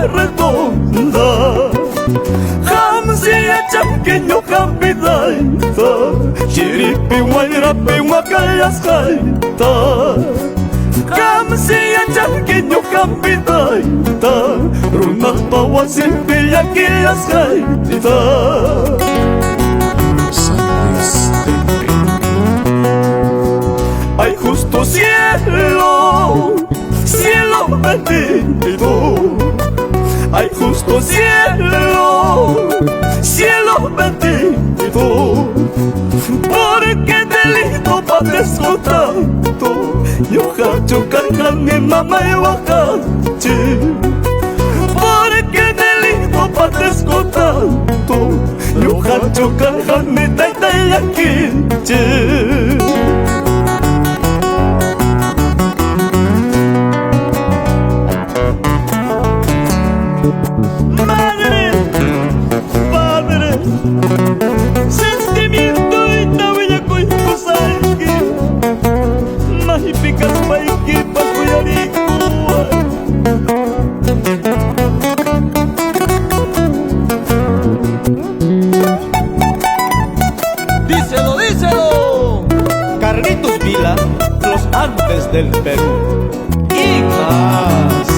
redonda. Hamsia chamqueño capidaita, chiripi guayrapi guacalascaita. Hamsia chamqueño capidaita, runas pawasin pillaquilascaita. Ay, justo cielo, cielo bendito. Ay, justo cielo, cielo bendito. Porque delito padezco tanto, yo hacho cargar mi mamá y guacache. Porque delito padezco tanto, yo hacho cargar mi taita y yaquiche. Madre, padre, sentimiento y tabella con cosaique, magníficas paique pa cuyaricua. Díselo, díselo. Carlitos Vila, los Andes del Perú. Y más.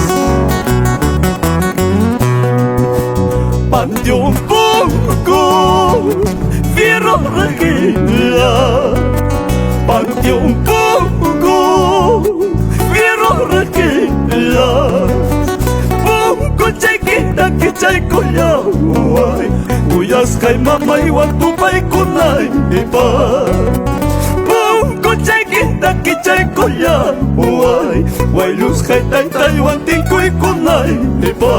Pante un poco, fierro regila. Pante un poco, fierro regila. Poco chiquita que chayco ya, uyas kai mama igual tu pai kunai pa. Poco chiquita que chayco ya, luz kai tai tai wan tinko y kunai pa.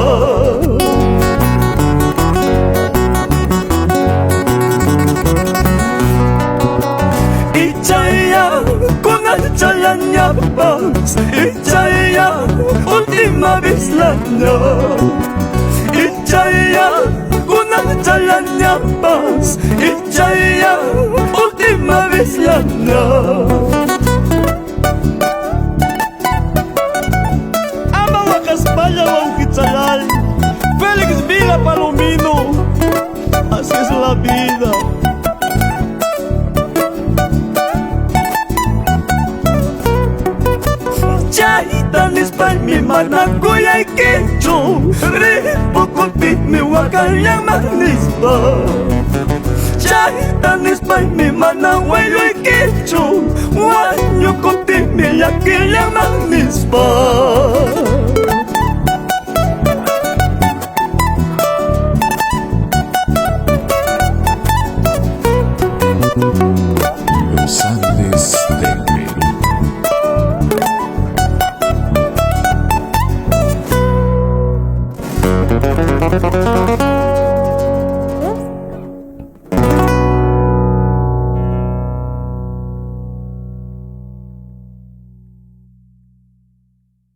Chayañapas, Ichaya, última vez la no. Ichaya, una chayañapas, Ichaya, última vez la no. Ama la Caspalla, Bauquitzayal, Félix Vila Palomino, así es la vida. Chahitan España, mi mana goya y quecho, repo conti mi wakayang magnispa. Chahitan España, mi mana goya y quecho, wanyo conti mi yakayang magnispa. Los Andes del Perú.